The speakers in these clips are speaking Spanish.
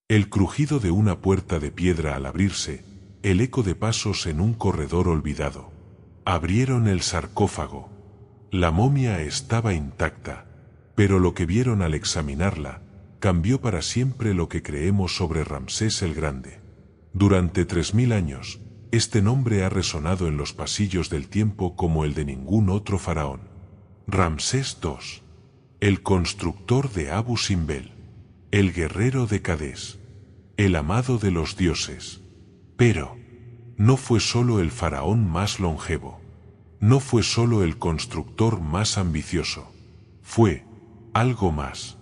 El crujido de una puerta de piedra al abrirse, el eco de pasos en un corredor olvidado. Abrieron el sarcófago. La momia estaba intacta, pero lo que vieron al examinarla cambió para siempre lo que creemos sobre Ramsés el Grande. Durante 3000 años, este nombre ha resonado en los pasillos del tiempo como el de ningún otro faraón. Ramsés II, el constructor de Abu Simbel, el guerrero de Cadés, el amado de los dioses. Pero no fue solo el faraón más longevo, no fue solo el constructor más ambicioso, fue algo más,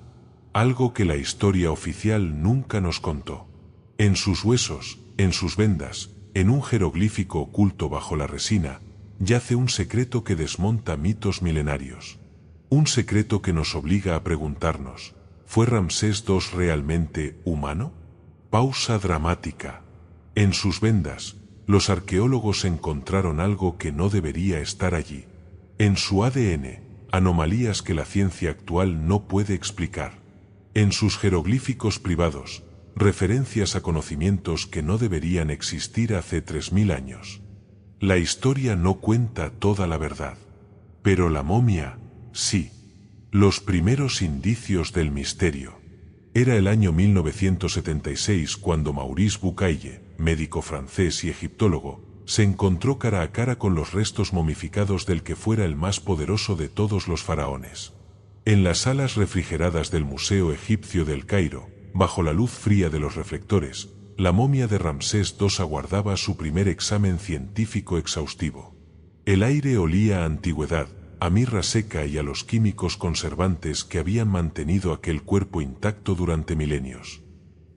algo que la historia oficial nunca nos contó. En sus huesos, en sus vendas, en un jeroglífico oculto bajo la resina, yace un secreto que desmonta mitos milenarios. Un secreto que nos obliga a preguntarnos, ¿fue Ramsés II realmente humano? Pausa dramática. En sus vendas, los arqueólogos encontraron algo que no debería estar allí. En su ADN, anomalías que la ciencia actual no puede explicar. En sus jeroglíficos privados, referencias a conocimientos que no deberían existir hace 3000 años. La historia no cuenta toda la verdad. Pero la momia, sí. Los primeros indicios del misterio. Era el año 1976 cuando Maurice Bucaille, médico francés y egiptólogo, se encontró cara a cara con los restos momificados del que fuera el más poderoso de todos los faraones. En las salas refrigeradas del Museo Egipcio del Cairo, bajo la luz fría de los reflectores, la momia de Ramsés II aguardaba su primer examen científico exhaustivo. El aire olía a antigüedad, a mirra seca y a los químicos conservantes que habían mantenido aquel cuerpo intacto durante milenios.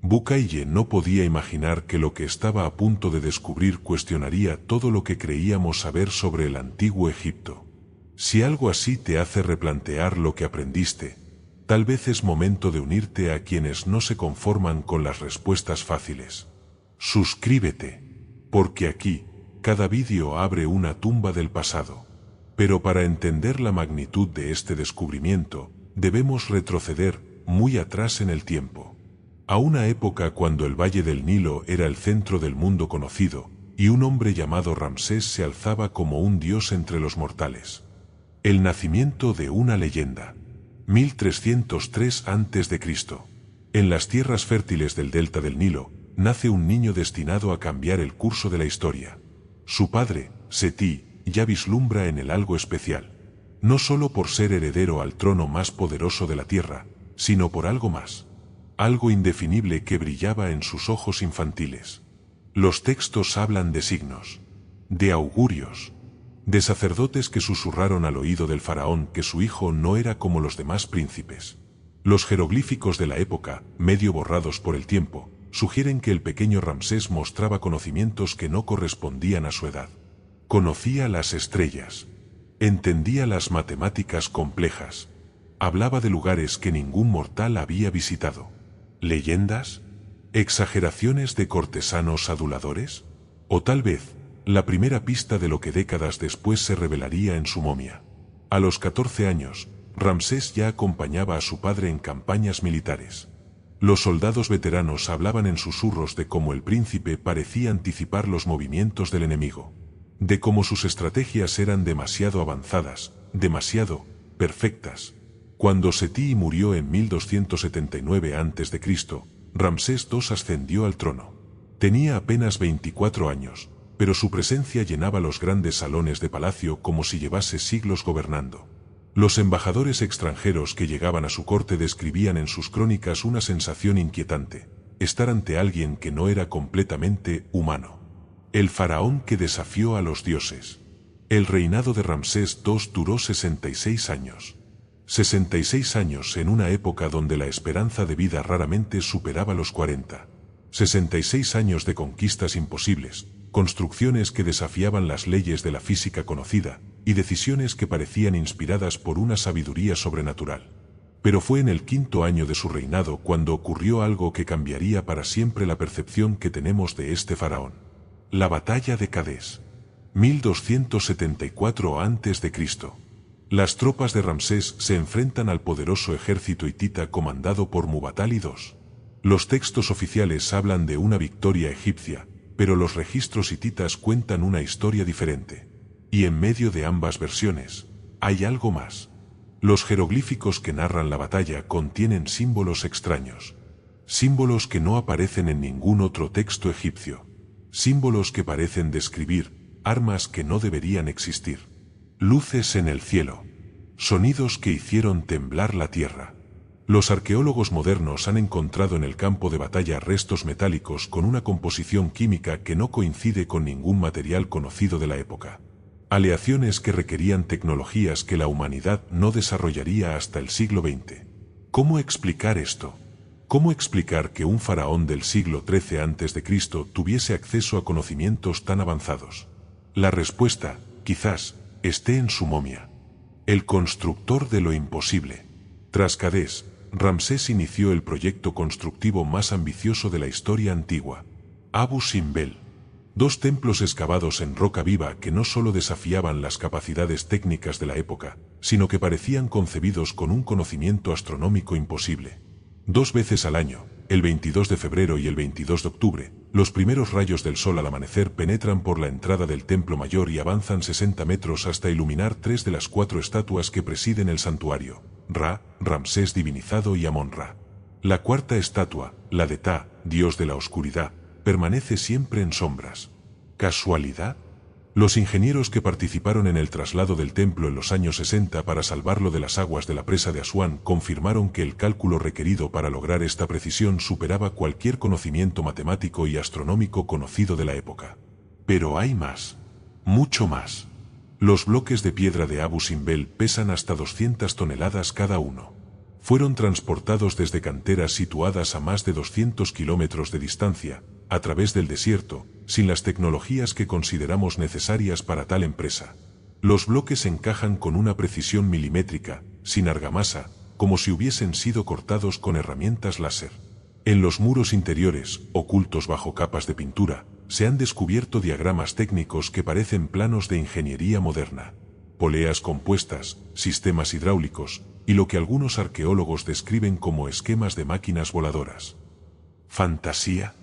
Bucaille no podía imaginar que lo que estaba a punto de descubrir cuestionaría todo lo que creíamos saber sobre el antiguo Egipto. Si algo así te hace replantear lo que aprendiste, tal vez es momento de unirte a quienes no se conforman con las respuestas fáciles. Suscríbete, porque aquí, cada vídeo abre una tumba del pasado. Pero para entender la magnitud de este descubrimiento, debemos retroceder muy atrás en el tiempo. A una época cuando el Valle del Nilo era el centro del mundo conocido, y un hombre llamado Ramsés se alzaba como un dios entre los mortales. El nacimiento de una leyenda. 1303 a.C. En las tierras fértiles del delta del Nilo, nace un niño destinado a cambiar el curso de la historia. Su padre, Seti, ya vislumbra en él algo especial, no solo por ser heredero al trono más poderoso de la tierra, sino por algo más, algo indefinible que brillaba en sus ojos infantiles. Los textos hablan de signos, de augurios, de sacerdotes que susurraron al oído del faraón que su hijo no era como los demás príncipes. Los jeroglíficos de la época, medio borrados por el tiempo, sugieren que el pequeño Ramsés mostraba conocimientos que no correspondían a su edad. Conocía las estrellas, entendía las matemáticas complejas, hablaba de lugares que ningún mortal había visitado. ¿Leyendas? ¿Exageraciones de cortesanos aduladores? O tal vez, la primera pista de lo que décadas después se revelaría en su momia. A los 14 años, Ramsés ya acompañaba a su padre en campañas militares. Los soldados veteranos hablaban en susurros de cómo el príncipe parecía anticipar los movimientos del enemigo, de cómo sus estrategias eran demasiado avanzadas, demasiado perfectas. Cuando Seti murió en 1279 a.C., Ramsés II ascendió al trono. Tenía apenas 24 años, pero su presencia llenaba los grandes salones de palacio como si llevase siglos gobernando. Los embajadores extranjeros que llegaban a su corte describían en sus crónicas una sensación inquietante: estar ante alguien que no era completamente humano. El faraón que desafió a los dioses. El reinado de Ramsés II duró 66 años. 66 años en una época donde la esperanza de vida raramente superaba los 40. 66 años de conquistas imposibles, construcciones que desafiaban las leyes de la física conocida, y decisiones que parecían inspiradas por una sabiduría sobrenatural. Pero fue en el 5.º año de su reinado cuando ocurrió algo que cambiaría para siempre la percepción que tenemos de este faraón. La batalla de Cadés. 1274 a.C. Las tropas de Ramsés se enfrentan al poderoso ejército hitita comandado por Muwatalli II. Los textos oficiales hablan de una victoria egipcia, pero los registros hititas cuentan una historia diferente. Y en medio de ambas versiones, hay algo más. Los jeroglíficos que narran la batalla contienen símbolos extraños. Símbolos que no aparecen en ningún otro texto egipcio. Símbolos que parecen describir armas que no deberían existir. Luces en el cielo. Sonidos que hicieron temblar la tierra. Los arqueólogos modernos han encontrado en el campo de batalla restos metálicos con una composición química que no coincide con ningún material conocido de la época. Aleaciones que requerían tecnologías que la humanidad no desarrollaría hasta el siglo XX. ¿Cómo explicar esto? ¿Cómo explicar que un faraón del siglo XIII a.C. tuviese acceso a conocimientos tan avanzados? La respuesta, quizás, esté en su momia. El constructor de lo imposible. Tras Cadés, Ramsés inició el proyecto constructivo más ambicioso de la historia antigua, Abu Simbel. 2 templos excavados en roca viva que no solo desafiaban las capacidades técnicas de la época, sino que parecían concebidos con un conocimiento astronómico imposible. 2 veces al año, el 22 de febrero y el 22 de octubre, los primeros rayos del sol al amanecer penetran por la entrada del templo mayor y avanzan 60 metros hasta iluminar 3 de las 4 estatuas que presiden el santuario: Ra, Ramsés divinizado y Amón-Ra. La cuarta estatua, la de Ta, dios de la oscuridad, permanece siempre en sombras. ¿Casualidad? Los ingenieros que participaron en el traslado del templo en los años 60 para salvarlo de las aguas de la presa de Asuán confirmaron que el cálculo requerido para lograr esta precisión superaba cualquier conocimiento matemático y astronómico conocido de la época. Pero hay más. Mucho más. Los bloques de piedra de Abu Simbel pesan hasta 200 toneladas cada uno. Fueron transportados desde canteras situadas a más de 200 kilómetros de distancia, a través del desierto, sin las tecnologías que consideramos necesarias para tal empresa. Los bloques encajan con una precisión milimétrica, sin argamasa, como si hubiesen sido cortados con herramientas láser. En los muros interiores, ocultos bajo capas de pintura, se han descubierto diagramas técnicos que parecen planos de ingeniería moderna. Poleas compuestas, sistemas hidráulicos, y lo que algunos arqueólogos describen como esquemas de máquinas voladoras. ¿Fantasía?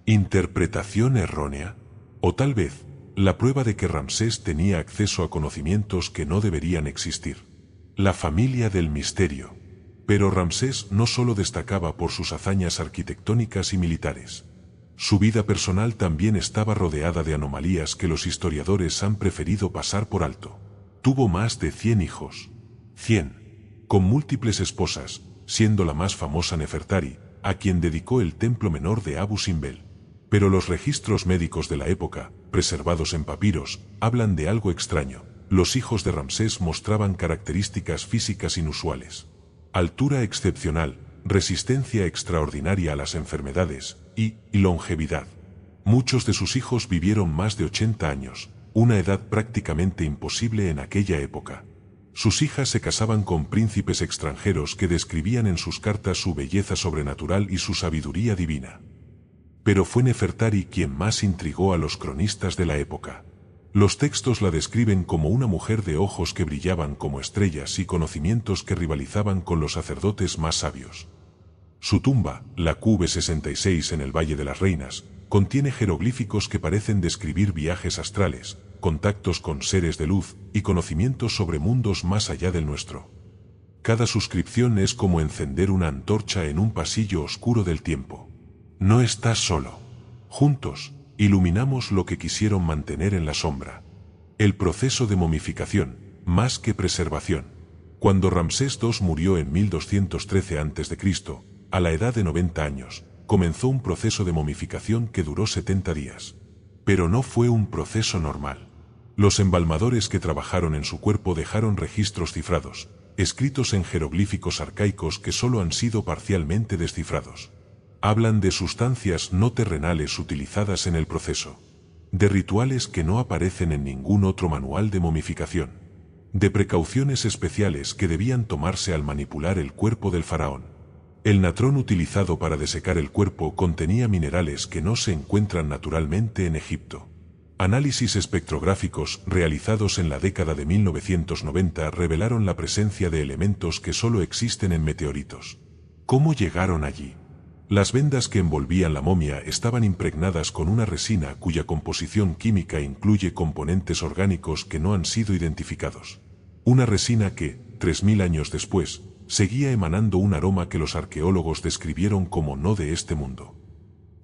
¿Interpretación errónea? O tal vez, la prueba de que Ramsés tenía acceso a conocimientos que no deberían existir. La familia del misterio. Pero Ramsés no solo destacaba por sus hazañas arquitectónicas y militares. Su vida personal también estaba rodeada de anomalías que los historiadores han preferido pasar por alto. Tuvo más de 100 hijos. 100. Con múltiples esposas, siendo la más famosa Nefertari, a quien dedicó el templo menor de Abu Simbel. Pero los registros médicos de la época, preservados en papiros, hablan de algo extraño. Los hijos de Ramsés mostraban características físicas inusuales. Altura excepcional, resistencia extraordinaria a las enfermedades y longevidad. Muchos de sus hijos vivieron más de 80 años, una edad prácticamente imposible en aquella época. Sus hijas se casaban con príncipes extranjeros que describían en sus cartas su belleza sobrenatural y su sabiduría divina. Pero fue Nefertari quien más intrigó a los cronistas de la época. Los textos la describen como una mujer de ojos que brillaban como estrellas y conocimientos que rivalizaban con los sacerdotes más sabios. Su tumba, la QV66 en el Valle de las Reinas, contiene jeroglíficos que parecen describir viajes astrales, contactos con seres de luz y conocimientos sobre mundos más allá del nuestro. Cada suscripción es como encender una antorcha en un pasillo oscuro del tiempo. No estás solo. Juntos, iluminamos lo que quisieron mantener en la sombra. El proceso de momificación, más que preservación. Cuando Ramsés II murió en 1213 a.C., a la edad de 90 años, comenzó un proceso de momificación que duró 70 días. Pero no fue un proceso normal. Los embalmadores que trabajaron en su cuerpo dejaron registros cifrados, escritos en jeroglíficos arcaicos que solo han sido parcialmente descifrados. Hablan de sustancias no terrenales utilizadas en el proceso, de rituales que no aparecen en ningún otro manual de momificación, de precauciones especiales que debían tomarse al manipular el cuerpo del faraón. El natrón utilizado para desecar el cuerpo contenía minerales que no se encuentran naturalmente en Egipto. Análisis espectrográficos realizados en la década de 1990 revelaron la presencia de elementos que solo existen en meteoritos. ¿Cómo llegaron allí? Las vendas que envolvían la momia estaban impregnadas con una resina cuya composición química incluye componentes orgánicos que no han sido identificados. Una resina que, 3000 años después, seguía emanando un aroma que los arqueólogos describieron como no de este mundo.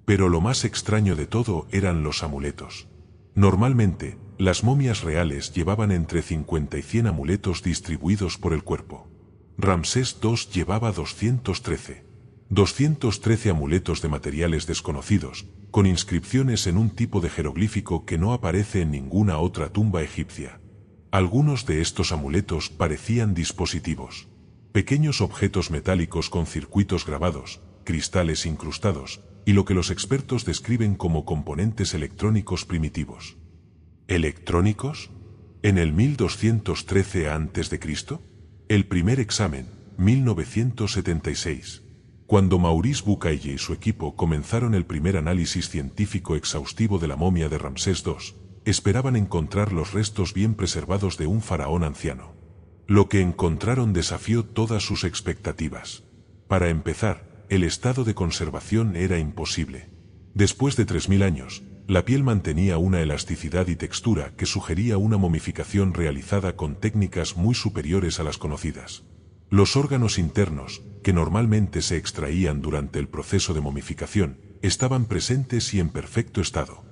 Pero lo más extraño de todo eran los amuletos. Normalmente, las momias reales llevaban entre 50 y 100 amuletos distribuidos por el cuerpo. Ramsés II llevaba 213. 213 amuletos de materiales desconocidos, con inscripciones en un tipo de jeroglífico que no aparece en ninguna otra tumba egipcia. Algunos de estos amuletos parecían dispositivos. Pequeños objetos metálicos con circuitos grabados, cristales incrustados, y lo que los expertos describen como componentes electrónicos primitivos. ¿Electrónicos? ¿En el 1213 a.C.? El primer examen, 1976. Cuando Maurice Bucaille y su equipo comenzaron el primer análisis científico exhaustivo de la momia de Ramsés II, esperaban encontrar los restos bien preservados de un faraón anciano. Lo que encontraron desafió todas sus expectativas. Para empezar, el estado de conservación era imposible. Después de 3000 años, la piel mantenía una elasticidad y textura que sugería una momificación realizada con técnicas muy superiores a las conocidas. Los órganos internos, que normalmente se extraían durante el proceso de momificación, estaban presentes y en perfecto estado.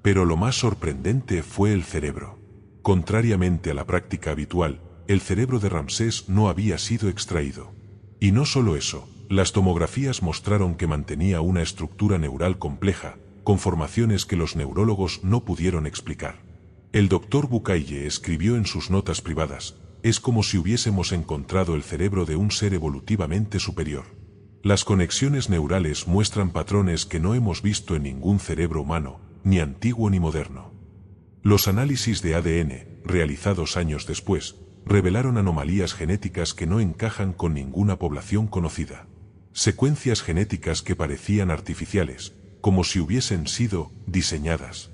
Pero lo más sorprendente fue el cerebro. Contrariamente a la práctica habitual, el cerebro de Ramsés no había sido extraído. Y no solo eso, las tomografías mostraron que mantenía una estructura neural compleja, con formaciones que los neurólogos no pudieron explicar. El doctor Bucaille escribió en sus notas privadas: es como si hubiésemos encontrado el cerebro de un ser evolutivamente superior. Las conexiones neurales muestran patrones que no hemos visto en ningún cerebro humano, ni antiguo ni moderno. Los análisis de ADN, realizados años después, revelaron anomalías genéticas que no encajan con ninguna población conocida. Secuencias genéticas que parecían artificiales, como si hubiesen sido diseñadas.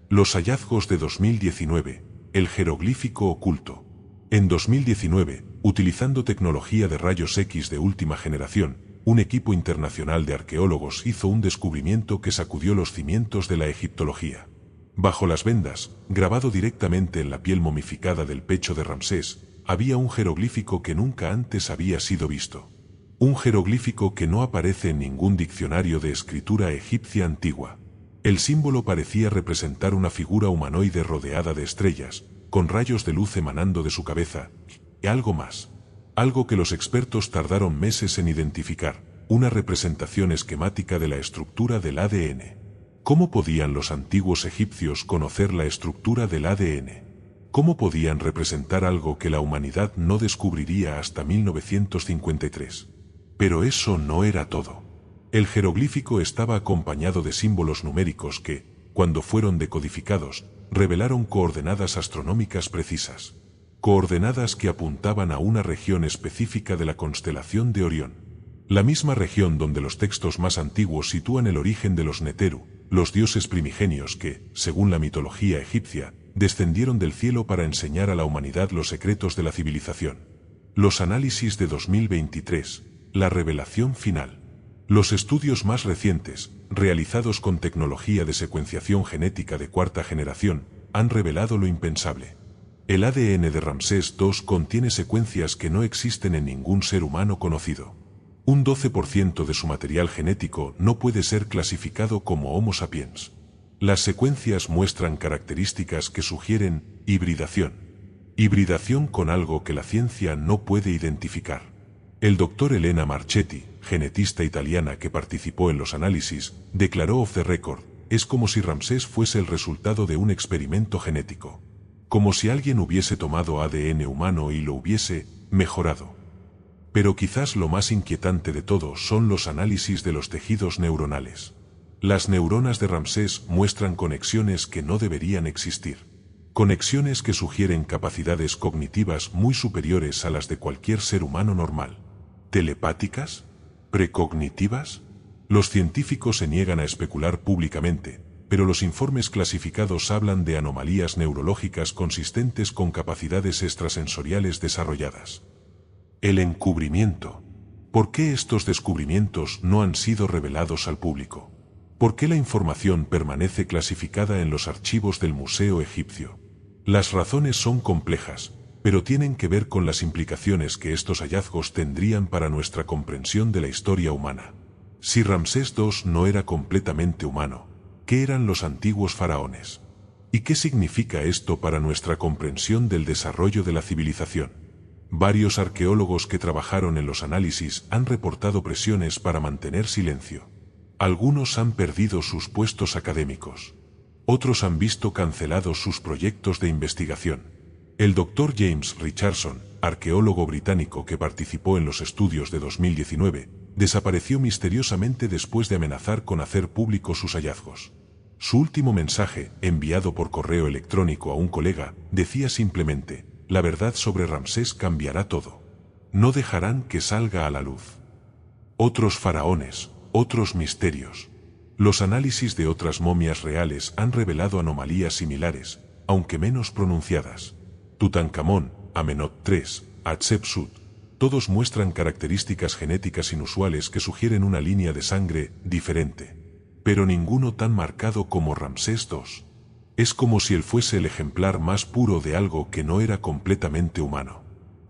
Los hallazgos de 2019, el jeroglífico oculto. En 2019, utilizando tecnología de rayos X de última generación, un equipo internacional de arqueólogos hizo un descubrimiento que sacudió los cimientos de la egiptología. Bajo las vendas, grabado directamente en la piel momificada del pecho de Ramsés, había un jeroglífico que nunca antes había sido visto. Un jeroglífico que no aparece en ningún diccionario de escritura egipcia antigua. El símbolo parecía representar una figura humanoide rodeada de estrellas, con rayos de luz emanando de su cabeza, y algo más. Algo que los expertos tardaron meses en identificar, una representación esquemática de la estructura del ADN. ¿Cómo podían los antiguos egipcios conocer la estructura del ADN? ¿Cómo podían representar algo que la humanidad no descubriría hasta 1953? Pero eso no era todo. El jeroglífico estaba acompañado de símbolos numéricos que, cuando fueron decodificados, revelaron coordenadas astronómicas precisas. Coordenadas que apuntaban a una región específica de la constelación de Orión. La misma región donde los textos más antiguos sitúan el origen de los Neteru, los dioses primigenios que, según la mitología egipcia, descendieron del cielo para enseñar a la humanidad los secretos de la civilización. Los análisis de 2023, la revelación final. Los estudios más recientes, realizados con tecnología de secuenciación genética de cuarta generación, han revelado lo impensable. El ADN de Ramsés II contiene secuencias que no existen en ningún ser humano conocido. Un 12% de su material genético no puede ser clasificado como Homo sapiens. Las secuencias muestran características que sugieren hibridación. Hibridación con algo que la ciencia no puede identificar. El doctor Elena Marchetti, genetista italiana que participó en los análisis, declaró off the record: es como si Ramsés fuese el resultado de un experimento genético. Como si alguien hubiese tomado ADN humano y lo hubiese mejorado. Pero quizás lo más inquietante de todo son los análisis de los tejidos neuronales. Las neuronas de Ramsés muestran conexiones que no deberían existir. Conexiones que sugieren capacidades cognitivas muy superiores a las de cualquier ser humano normal. ¿Telepáticas? ¿Precognitivas? Los científicos se niegan a especular públicamente, pero los informes clasificados hablan de anomalías neurológicas consistentes con capacidades extrasensoriales desarrolladas. El encubrimiento. ¿Por qué estos descubrimientos no han sido revelados al público? ¿Por qué la información permanece clasificada en los archivos del Museo Egipcio? Las razones son complejas, pero tienen que ver con las implicaciones que estos hallazgos tendrían para nuestra comprensión de la historia humana. Si Ramsés II no era completamente humano, ¿qué eran los antiguos faraones? ¿Y qué significa esto para nuestra comprensión del desarrollo de la civilización? Varios arqueólogos que trabajaron en los análisis han reportado presiones para mantener silencio. Algunos han perdido sus puestos académicos. Otros han visto cancelados sus proyectos de investigación. El Dr. James Richardson, arqueólogo británico que participó en los estudios de 2019, desapareció misteriosamente después de amenazar con hacer públicos sus hallazgos. Su último mensaje, enviado por correo electrónico a un colega, decía simplemente: la verdad sobre Ramsés cambiará todo. No dejarán que salga a la luz. Otros faraones, otros misterios. Los análisis de otras momias reales han revelado anomalías similares, aunque menos pronunciadas. Tutankamón, Amenhotep III, Hatshepsut, todos muestran características genéticas inusuales que sugieren una línea de sangre diferente. Pero ninguno tan marcado como Ramsés II. Es como si él fuese el ejemplar más puro de algo que no era completamente humano.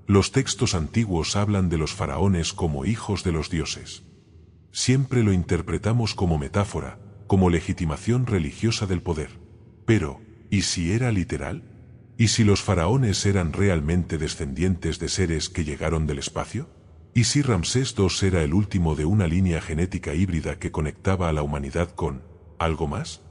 Los textos antiguos hablan de los faraones como hijos de los dioses. Siempre lo interpretamos como metáfora, como legitimación religiosa del poder. Pero, ¿y si era literal? ¿Y si los faraones eran realmente descendientes de seres que llegaron del espacio? ¿Y si Ramsés II era el último de una línea genética híbrida que conectaba a la humanidad con algo más?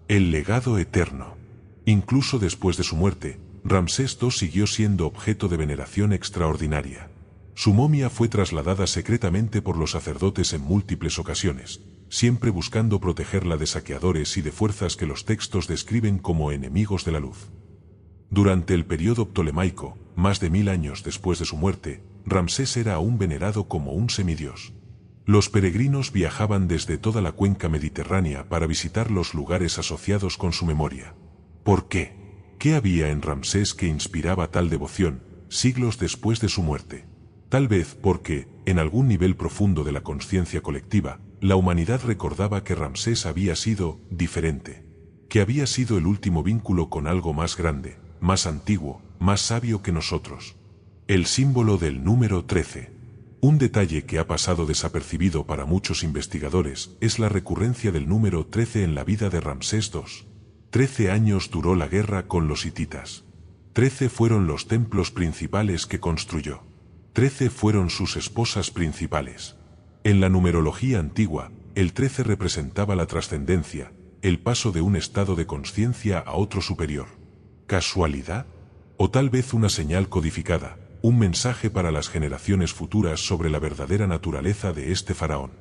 El legado eterno. Incluso después de su muerte, Ramsés II siguió siendo objeto de veneración extraordinaria. Su momia fue trasladada secretamente por los sacerdotes en múltiples ocasiones, siempre buscando protegerla de saqueadores y de fuerzas que los textos describen como enemigos de la luz. Durante el período ptolemaico, más de 1000 años después de su muerte, Ramsés era aún venerado como un semidios. Los peregrinos viajaban desde toda la cuenca mediterránea para visitar los lugares asociados con su memoria. ¿Por qué? ¿Qué había en Ramsés que inspiraba tal devoción, siglos después de su muerte? Tal vez porque, en algún nivel profundo de la conciencia colectiva, la humanidad recordaba que Ramsés había sido diferente, que había sido el último vínculo con algo más grande, más antiguo, más sabio que nosotros. El símbolo del número 13. Un detalle que ha pasado desapercibido para muchos investigadores es la recurrencia del número 13 en la vida de Ramsés II. 13 años duró la guerra con los hititas. 13 fueron los templos principales que construyó. 13 fueron sus esposas principales. En la numerología antigua, el 13 representaba la trascendencia, el paso de un estado de conciencia a otro superior. ¿Casualidad? ¿O tal vez una señal codificada, un mensaje para las generaciones futuras sobre la verdadera naturaleza de este faraón?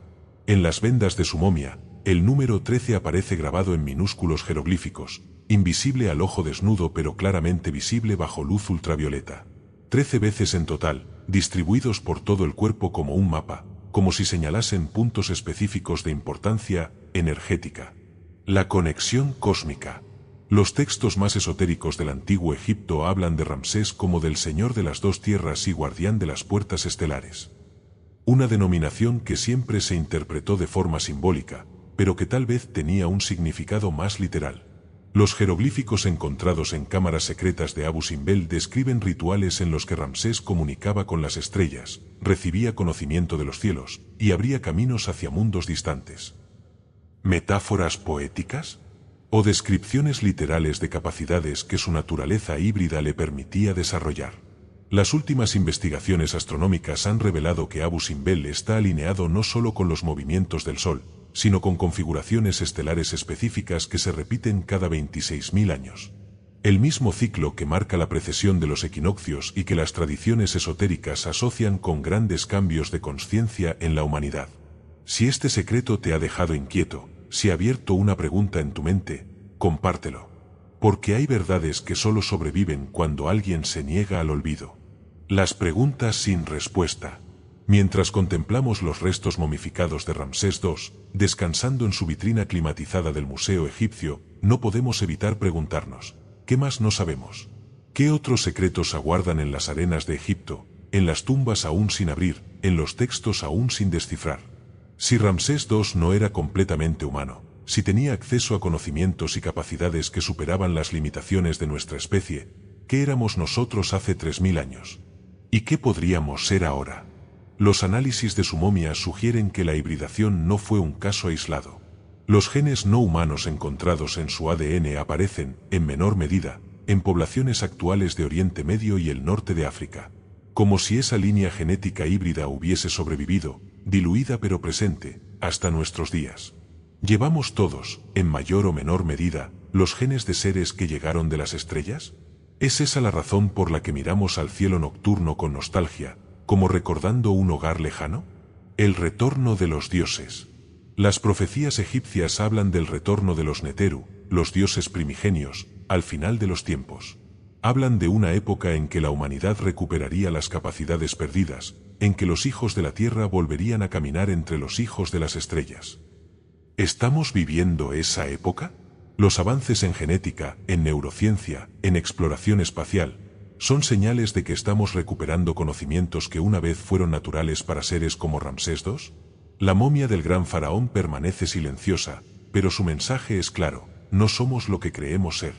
En las vendas de su momia, el número 13 aparece grabado en minúsculos jeroglíficos, invisible al ojo desnudo pero claramente visible bajo luz ultravioleta. 13 veces en total, distribuidos por todo el cuerpo como un mapa, como si señalasen puntos específicos de importancia energética. La conexión cósmica. Los textos más esotéricos del antiguo Egipto hablan de Ramsés como del señor de las dos tierras y guardián de las puertas estelares. Una denominación que siempre se interpretó de forma simbólica, pero que tal vez tenía un significado más literal. Los jeroglíficos encontrados en cámaras secretas de Abu Simbel describen rituales en los que Ramsés comunicaba con las estrellas, recibía conocimiento de los cielos, y abría caminos hacia mundos distantes. ¿Metáforas poéticas? ¿O descripciones literales de capacidades que su naturaleza híbrida le permitía desarrollar? Las últimas investigaciones astronómicas han revelado que Abu Simbel está alineado no solo con los movimientos del Sol, sino con configuraciones estelares específicas que se repiten cada 26.000 años. El mismo ciclo que marca la precesión de los equinoccios y que las tradiciones esotéricas asocian con grandes cambios de conciencia en la humanidad. Si este secreto te ha dejado inquieto, si ha abierto una pregunta en tu mente, compártelo. Porque hay verdades que solo sobreviven cuando alguien se niega al olvido. Las preguntas sin respuesta. Mientras contemplamos los restos momificados de Ramsés II, descansando en su vitrina climatizada del Museo Egipcio, no podemos evitar preguntarnos, ¿qué más no sabemos? ¿Qué otros secretos aguardan en las arenas de Egipto, en las tumbas aún sin abrir, en los textos aún sin descifrar. Si Ramsés II no era completamente humano, si tenía acceso a conocimientos y capacidades que superaban las limitaciones de nuestra especie, ¿qué éramos nosotros hace 3000 años? ¿Y qué podríamos ser ahora? Los análisis de su momia sugieren que la hibridación no fue un caso aislado. Los genes no humanos encontrados en su ADN aparecen, en menor medida, en poblaciones actuales de Oriente Medio y el norte de África. Como si esa línea genética híbrida hubiese sobrevivido, diluida pero presente, hasta nuestros días. ¿Llevamos todos, en mayor o menor medida, los genes de seres que llegaron de las estrellas? ¿Es esa la razón por la que miramos al cielo nocturno con nostalgia, como recordando un hogar lejano? El retorno de los dioses. Las profecías egipcias hablan del retorno de los Neteru, los dioses primigenios, al final de los tiempos. Hablan de una época en que la humanidad recuperaría las capacidades perdidas, en que los hijos de la tierra volverían a caminar entre los hijos de las estrellas. ¿Estamos viviendo esa época? Los avances en genética, en neurociencia, en exploración espacial, son señales de que estamos recuperando conocimientos que una vez fueron naturales para seres como Ramsés II. La momia del gran faraón permanece silenciosa, pero su mensaje es claro: no somos lo que creemos ser.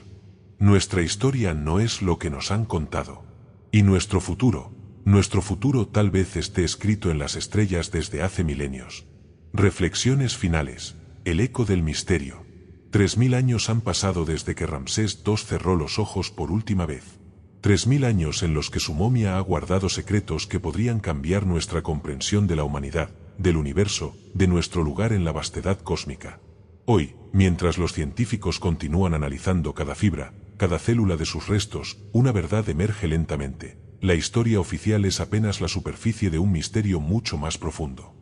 Nuestra historia no es lo que nos han contado. Y nuestro futuro tal vez esté escrito en las estrellas desde hace milenios. Reflexiones finales. El eco del misterio. 3000 años han pasado desde que Ramsés II cerró los ojos por última vez. 3000 años en los que su momia ha guardado secretos que podrían cambiar nuestra comprensión de la humanidad, del universo, de nuestro lugar en la vastedad cósmica. Hoy, mientras los científicos continúan analizando cada fibra, cada célula de sus restos, una verdad emerge lentamente. La historia oficial es apenas la superficie de un misterio mucho más profundo.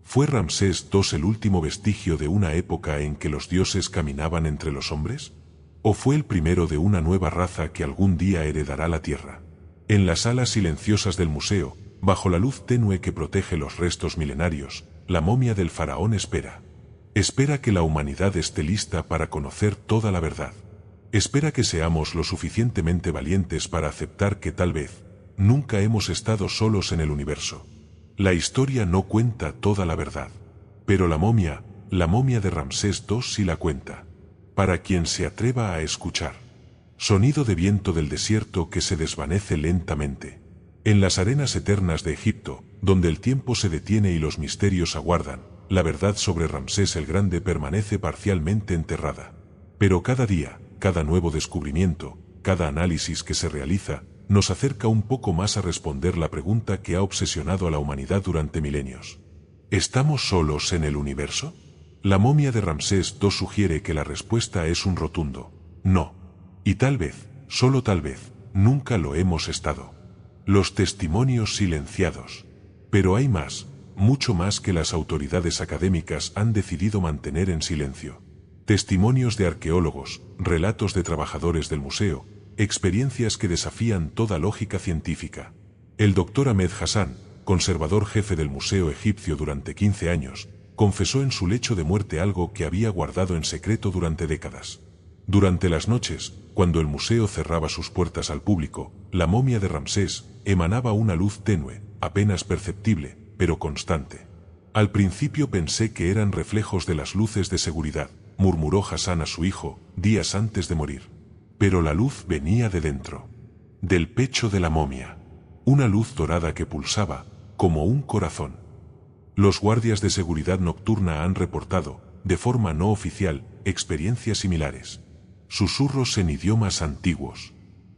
¿Fue Ramsés II el último vestigio de una época en que los dioses caminaban entre los hombres? ¿O fue el primero de una nueva raza que algún día heredará la tierra? En las salas silenciosas del museo, bajo la luz tenue que protege los restos milenarios, la momia del faraón espera. Espera que la humanidad esté lista para conocer toda la verdad. Espera que seamos lo suficientemente valientes para aceptar que tal vez nunca hemos estado solos en el universo. La historia no cuenta toda la verdad, pero la momia de Ramsés II sí la cuenta. Para quien se atreva a escuchar. Sonido de viento del desierto que se desvanece lentamente. En las arenas eternas de Egipto, donde el tiempo se detiene y los misterios aguardan, la verdad sobre Ramsés el Grande permanece parcialmente enterrada. Pero cada día, cada nuevo descubrimiento, cada análisis que se realiza, nos acerca un poco más a responder la pregunta que ha obsesionado a la humanidad durante milenios. ¿Estamos solos en el universo? La momia de Ramsés II sugiere que la respuesta es un rotundo no. Y tal vez, solo tal vez, nunca lo hemos estado. Los testimonios silenciados. Pero hay más, mucho más que las autoridades académicas han decidido mantener en silencio. Testimonios de arqueólogos, relatos de trabajadores del museo, experiencias que desafían toda lógica científica. El doctor Ahmed Hassan, conservador jefe del Museo Egipcio durante 15 años, confesó en su lecho de muerte algo que había guardado en secreto durante décadas. Durante las noches, cuando el museo cerraba sus puertas al público, la momia de Ramsés emanaba una luz tenue, apenas perceptible, pero constante. Al principio pensé que eran reflejos de las luces de seguridad, murmuró Hassan a su hijo, días antes de morir. Pero la luz venía de dentro. Del pecho de la momia. Una luz dorada que pulsaba, como un corazón. Los guardias de seguridad nocturna han reportado, de forma no oficial, experiencias similares. Susurros en idiomas antiguos.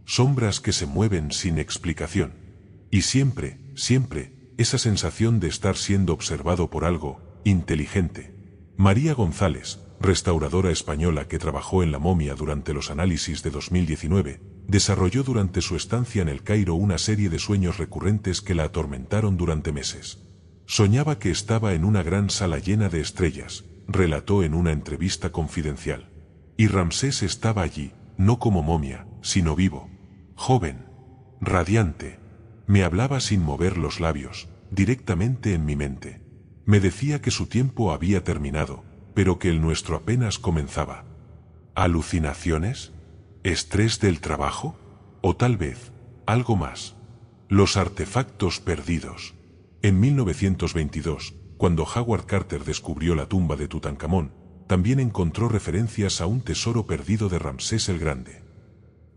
Sombras que se mueven sin explicación. Y siempre, esa sensación de estar siendo observado por algo inteligente. María González, restauradora española que trabajó en la momia durante los análisis de 2019, desarrolló durante su estancia en El Cairo una serie de sueños recurrentes que la atormentaron durante meses. Soñaba que estaba en una gran sala llena de estrellas, relató en una entrevista confidencial. Y Ramsés estaba allí, no como momia, sino vivo. Joven. Radiante. Me hablaba sin mover los labios, directamente en mi mente. Me decía que su tiempo había terminado, pero que el nuestro apenas comenzaba. ¿Alucinaciones? ¿Estrés del trabajo? ¿O tal vez, algo más? Los artefactos perdidos. En 1922, cuando Howard Carter descubrió la tumba de Tutankamón, también encontró referencias a un tesoro perdido de Ramsés el Grande.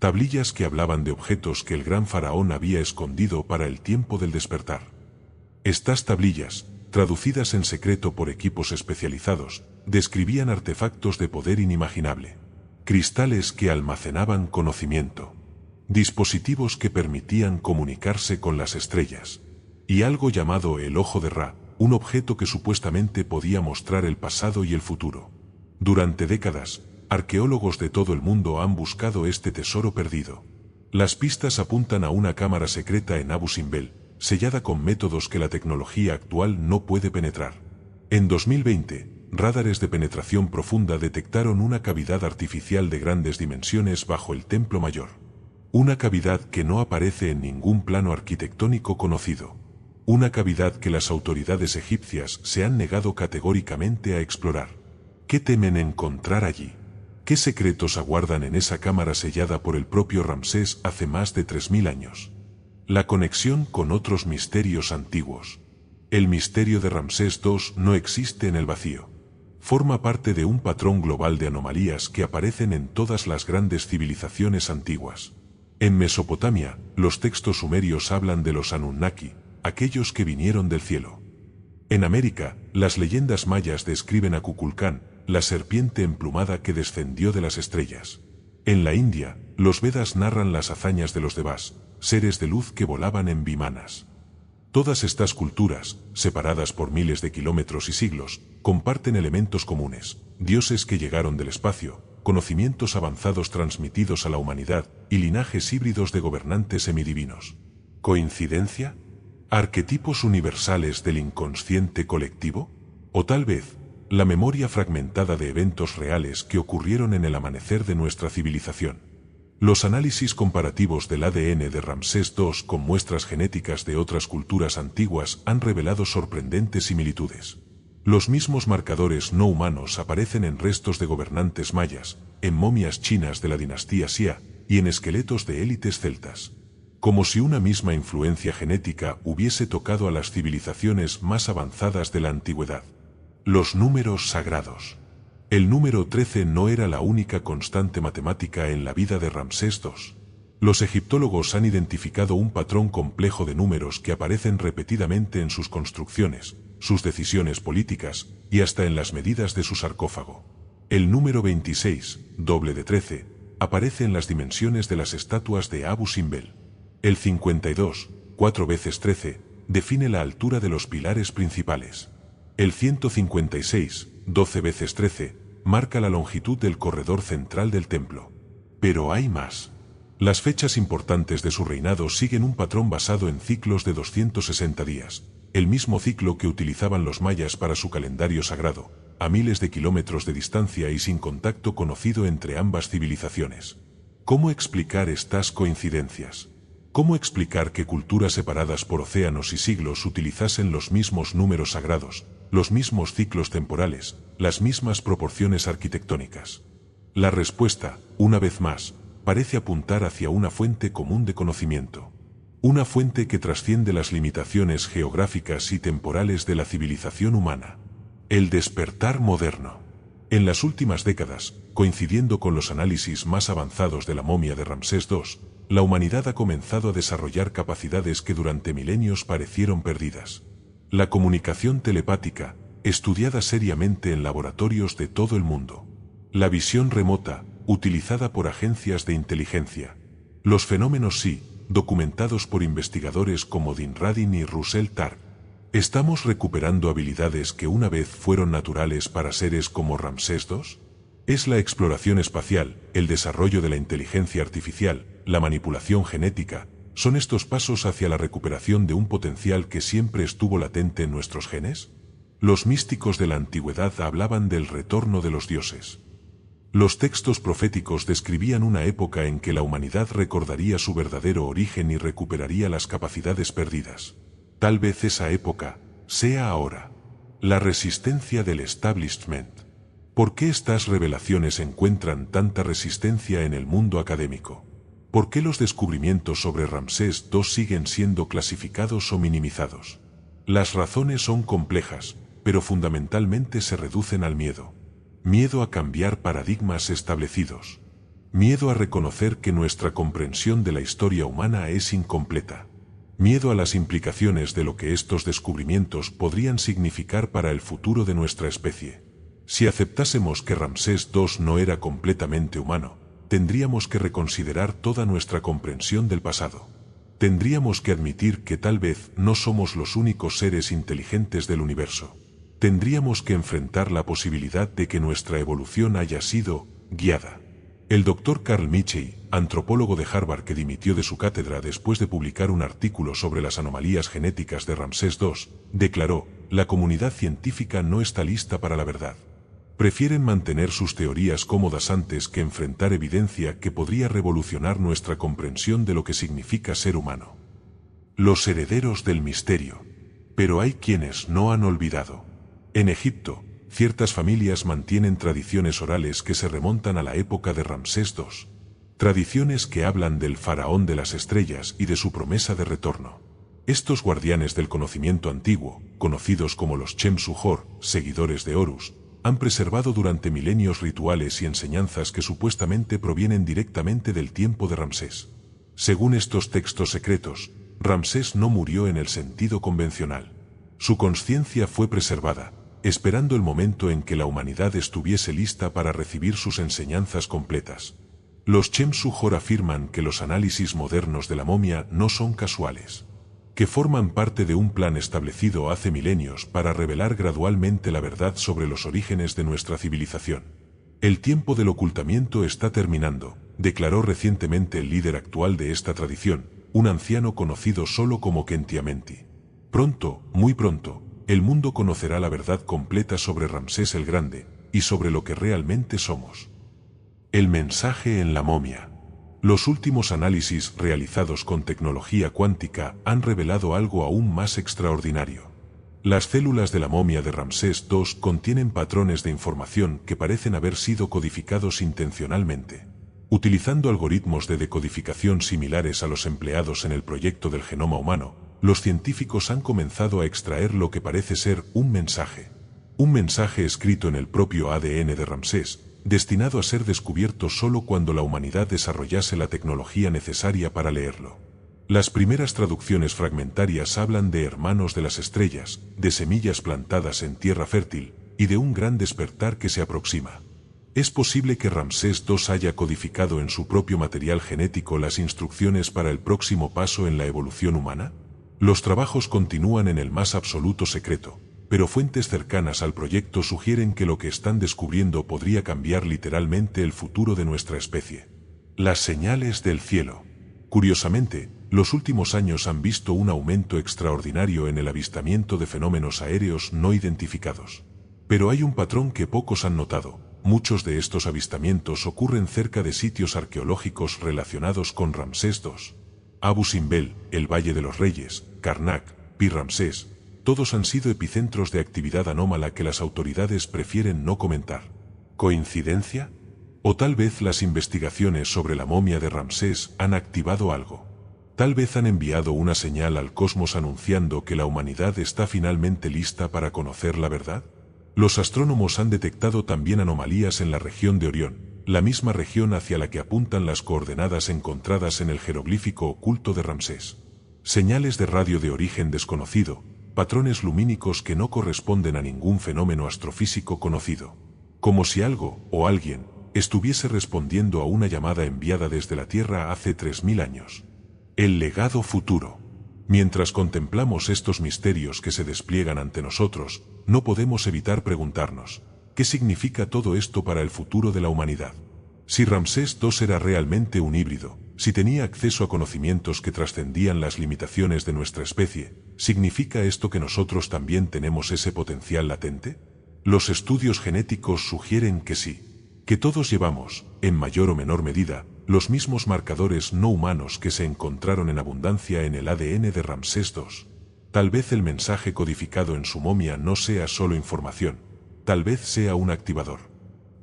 Tablillas que hablaban de objetos que el gran faraón había escondido para el tiempo del despertar. Estas tablillas, traducidas en secreto por equipos especializados, describían artefactos de poder inimaginable. Cristales que almacenaban conocimiento. Dispositivos que permitían comunicarse con las estrellas. Y algo llamado el Ojo de Ra, un objeto que supuestamente podía mostrar el pasado y el futuro. Durante décadas, arqueólogos de todo el mundo han buscado este tesoro perdido. Las pistas apuntan a una cámara secreta en Abu Simbel, sellada con métodos que la tecnología actual no puede penetrar. En 2020, radares de penetración profunda detectaron una cavidad artificial de grandes dimensiones bajo el Templo Mayor. Una cavidad que no aparece en ningún plano arquitectónico conocido. Una cavidad que las autoridades egipcias se han negado categóricamente a explorar. ¿Qué temen encontrar allí? ¿Qué secretos aguardan en esa cámara sellada por el propio Ramsés hace más de 3000 años? La conexión con otros misterios antiguos. El misterio de Ramsés II no existe en el vacío. Forma parte de un patrón global de anomalías que aparecen en todas las grandes civilizaciones antiguas. En Mesopotamia, los textos sumerios hablan de los Anunnaki, aquellos que vinieron del cielo. En América, las leyendas mayas describen a Kukulcán, la serpiente emplumada que descendió de las estrellas. En la India, los Vedas narran las hazañas de los Devas, seres de luz que volaban en vimanas. Todas estas culturas, separadas por miles de kilómetros y siglos, comparten elementos comunes: dioses que llegaron del espacio, conocimientos avanzados transmitidos a la humanidad y linajes híbridos de gobernantes semidivinos. ¿Coincidencia? ¿Arquetipos universales del inconsciente colectivo? ¿O tal vez, la memoria fragmentada de eventos reales que ocurrieron en el amanecer de nuestra civilización? Los análisis comparativos del ADN de Ramsés II con muestras genéticas de otras culturas antiguas han revelado sorprendentes similitudes. Los mismos marcadores no humanos aparecen en restos de gobernantes mayas, en momias chinas de la dinastía Xia y en esqueletos de élites celtas. Como si una misma influencia genética hubiese tocado a las civilizaciones más avanzadas de la antigüedad. Los números sagrados. El número 13 no era la única constante matemática en la vida de Ramsés II. Los egiptólogos han identificado un patrón complejo de números que aparecen repetidamente en sus construcciones, sus decisiones políticas y hasta en las medidas de su sarcófago. El número 26, doble de 13, aparece en las dimensiones de las estatuas de Abu Simbel. El 52, 4 veces 13, define la altura de los pilares principales. El 156, 12 veces 13, marca la longitud del corredor central del templo. Pero hay más. Las fechas importantes de su reinado siguen un patrón basado en ciclos de 260 días, el mismo ciclo que utilizaban los mayas para su calendario sagrado, a miles de kilómetros de distancia y sin contacto conocido entre ambas civilizaciones. ¿Cómo explicar estas coincidencias? ¿Cómo explicar que culturas separadas por océanos y siglos utilizasen los mismos números sagrados, los mismos ciclos temporales, las mismas proporciones arquitectónicas? La respuesta, una vez más, parece apuntar hacia una fuente común de conocimiento. Una fuente que trasciende las limitaciones geográficas y temporales de la civilización humana. El despertar moderno. En las últimas décadas, coincidiendo con los análisis más avanzados de la momia de Ramsés II, la humanidad ha comenzado a desarrollar capacidades que durante milenios parecieron perdidas. La comunicación telepática, estudiada seriamente en laboratorios de todo el mundo. La visión remota, utilizada por agencias de inteligencia. Los fenómenos sí, documentados por investigadores como Dean Radin y Russell Targ. ¿Estamos recuperando habilidades que una vez fueron naturales para seres como Ramsés II? Es la exploración espacial, el desarrollo de la inteligencia artificial, la manipulación genética, ¿son estos pasos hacia la recuperación de un potencial que siempre estuvo latente en nuestros genes? Los místicos de la antigüedad hablaban del retorno de los dioses. Los textos proféticos describían una época en que la humanidad recordaría su verdadero origen y recuperaría las capacidades perdidas. Tal vez esa época sea ahora. La resistencia del establishment. ¿Por qué estas revelaciones encuentran tanta resistencia en el mundo académico? ¿Por qué los descubrimientos sobre Ramsés II siguen siendo clasificados o minimizados? Las razones son complejas, pero fundamentalmente se reducen al miedo. Miedo a cambiar paradigmas establecidos. Miedo a reconocer que nuestra comprensión de la historia humana es incompleta. Miedo a las implicaciones de lo que estos descubrimientos podrían significar para el futuro de nuestra especie. Si aceptásemos que Ramsés II no era completamente humano, tendríamos que reconsiderar toda nuestra comprensión del pasado. Tendríamos que admitir que tal vez no somos los únicos seres inteligentes del universo. Tendríamos que enfrentar la posibilidad de que nuestra evolución haya sido guiada. El Dr. Carl Michel, antropólogo de Harvard que dimitió de su cátedra después de publicar un artículo sobre las anomalías genéticas de Ramsés II, declaró: "La comunidad científica no está lista para la verdad. Prefieren mantener sus teorías cómodas antes que enfrentar evidencia que podría revolucionar nuestra comprensión de lo que significa ser humano". Los herederos del misterio. Pero hay quienes no han olvidado. En Egipto, ciertas familias mantienen tradiciones orales que se remontan a la época de Ramsés II. Tradiciones que hablan del faraón de las estrellas y de su promesa de retorno. Estos guardianes del conocimiento antiguo, conocidos como los Chemsu-Hor, seguidores de Horus, han preservado durante milenios rituales y enseñanzas que supuestamente provienen directamente del tiempo de Ramsés. Según estos textos secretos, Ramsés no murió en el sentido convencional. Su conciencia fue preservada, esperando el momento en que la humanidad estuviese lista para recibir sus enseñanzas completas. Los Chemsu-Hor afirman que los análisis modernos de la momia no son casuales, que forman parte de un plan establecido hace milenios para revelar gradualmente la verdad sobre los orígenes de nuestra civilización. El tiempo del ocultamiento está terminando, declaró recientemente el líder actual de esta tradición, un anciano conocido solo como Khentiamenti. Pronto, muy pronto, el mundo conocerá la verdad completa sobre Ramsés el Grande, y sobre lo que realmente somos. El mensaje en la momia. Los últimos análisis realizados con tecnología cuántica han revelado algo aún más extraordinario. Las células de la momia de Ramsés II contienen patrones de información que parecen haber sido codificados intencionalmente. Utilizando algoritmos de decodificación similares a los empleados en el proyecto del genoma humano, los científicos han comenzado a extraer lo que parece ser un mensaje. Un mensaje escrito en el propio ADN de Ramsés, destinado a ser descubierto solo cuando la humanidad desarrollase la tecnología necesaria para leerlo. Las primeras traducciones fragmentarias hablan de hermanos de las estrellas, de semillas plantadas en tierra fértil, y de un gran despertar que se aproxima. ¿Es posible que Ramsés II haya codificado en su propio material genético las instrucciones para el próximo paso en la evolución humana? Los trabajos continúan en el más absoluto secreto, pero fuentes cercanas al proyecto sugieren que lo que están descubriendo podría cambiar literalmente el futuro de nuestra especie. Las señales del cielo. Curiosamente, los últimos años han visto un aumento extraordinario en el avistamiento de fenómenos aéreos no identificados. Pero hay un patrón que pocos han notado. Muchos de estos avistamientos ocurren cerca de sitios arqueológicos relacionados con Ramsés II. Abu Simbel, el Valle de los Reyes, Karnak, Pi Ramsés, todos han sido epicentros de actividad anómala que las autoridades prefieren no comentar. ¿Coincidencia? O tal vez las investigaciones sobre la momia de Ramsés han activado algo. Tal vez han enviado una señal al cosmos anunciando que la humanidad está finalmente lista para conocer la verdad. Los astrónomos han detectado también anomalías en la región de Orión, la misma región hacia la que apuntan las coordenadas encontradas en el jeroglífico oculto de Ramsés. Señales de radio de origen desconocido, patrones lumínicos que no corresponden a ningún fenómeno astrofísico conocido. Como si algo, o alguien, estuviese respondiendo a una llamada enviada desde la Tierra hace 3000 años. El legado futuro. Mientras contemplamos estos misterios que se despliegan ante nosotros, no podemos evitar preguntarnos, ¿qué significa todo esto para el futuro de la humanidad? Si Ramsés II era realmente un híbrido, si tenía acceso a conocimientos que trascendían las limitaciones de nuestra especie, ¿significa esto que nosotros también tenemos ese potencial latente? Los estudios genéticos sugieren que sí, que todos llevamos, en mayor o menor medida, los mismos marcadores no humanos que se encontraron en abundancia en el ADN de Ramsés II. Tal vez el mensaje codificado en su momia no sea solo información, tal vez sea un activador.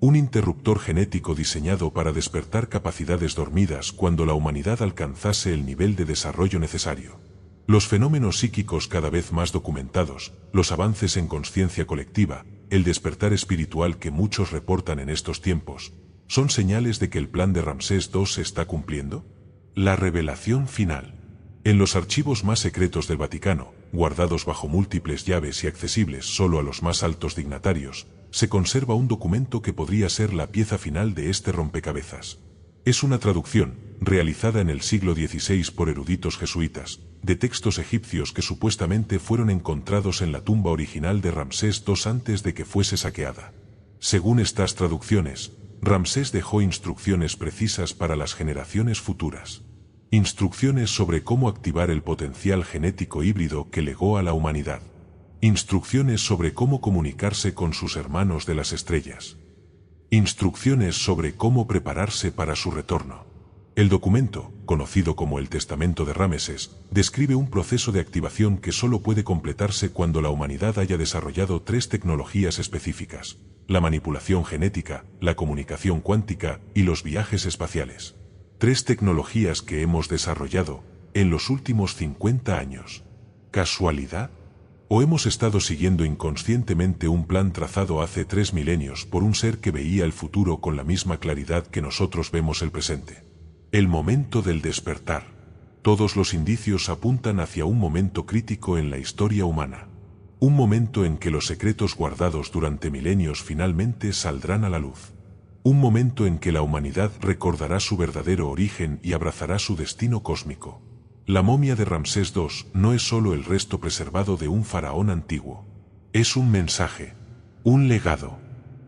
un interruptor genético diseñado para despertar capacidades dormidas cuando la humanidad alcanzase el nivel de desarrollo necesario. Los fenómenos psíquicos cada vez más documentados, los avances en conciencia colectiva, el despertar espiritual que muchos reportan en estos tiempos, ¿son señales de que el plan de Ramsés II se está cumpliendo? La revelación final. En los archivos más secretos del Vaticano, guardados bajo múltiples llaves y accesibles solo a los más altos dignatarios, se conserva un documento que podría ser la pieza final de este rompecabezas. Es una traducción, realizada en el siglo XVI por eruditos jesuitas, de textos egipcios que supuestamente fueron encontrados en la tumba original de Ramsés II antes de que fuese saqueada. Según estas traducciones, Ramsés dejó instrucciones precisas para las generaciones futuras. Instrucciones sobre cómo activar el potencial genético híbrido que legó a la humanidad. Instrucciones sobre cómo comunicarse con sus hermanos de las estrellas. Instrucciones sobre cómo prepararse para su retorno. El documento, conocido como el Testamento de Rameses, describe un proceso de activación que solo puede completarse cuando la humanidad haya desarrollado 3 tecnologías específicas: la manipulación genética, la comunicación cuántica y los viajes espaciales. 3 tecnologías que hemos desarrollado en los últimos 50 años. ¿Casualidad? ¿O hemos estado siguiendo inconscientemente un plan trazado hace 3 milenios por un ser que veía el futuro con la misma claridad que nosotros vemos el presente? El momento del despertar. Todos los indicios apuntan hacia un momento crítico en la historia humana. Un momento en que los secretos guardados durante milenios finalmente saldrán a la luz. Un momento en que la humanidad recordará su verdadero origen y abrazará su destino cósmico. La momia de Ramsés II no es solo el resto preservado de un faraón antiguo. Es un mensaje, un legado,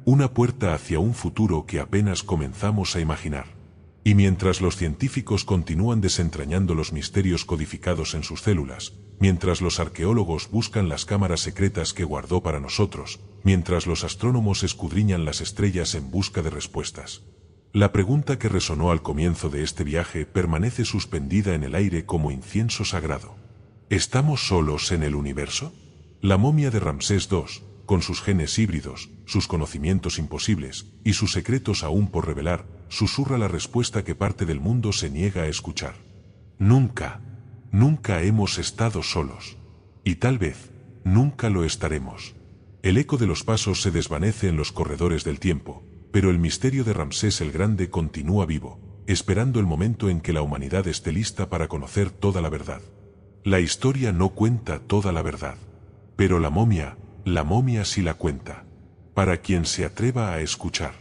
una puerta hacia un futuro que apenas comenzamos a imaginar. Y mientras los científicos continúan desentrañando los misterios codificados en sus células, mientras los arqueólogos buscan las cámaras secretas que guardó para nosotros, mientras los astrónomos escudriñan las estrellas en busca de respuestas, la pregunta que resonó al comienzo de este viaje permanece suspendida en el aire como incienso sagrado. ¿Estamos solos en el universo? La momia de Ramsés II, con sus genes híbridos, sus conocimientos imposibles y sus secretos aún por revelar, susurra la respuesta que parte del mundo se niega a escuchar. Nunca, nunca hemos estado solos. Y tal vez, nunca lo estaremos. El eco de los pasos se desvanece en los corredores del tiempo, pero el misterio de Ramsés el Grande continúa vivo, esperando el momento en que la humanidad esté lista para conocer toda la verdad. La historia no cuenta toda la verdad, pero la momia sí la cuenta, para quien se atreva a escuchar.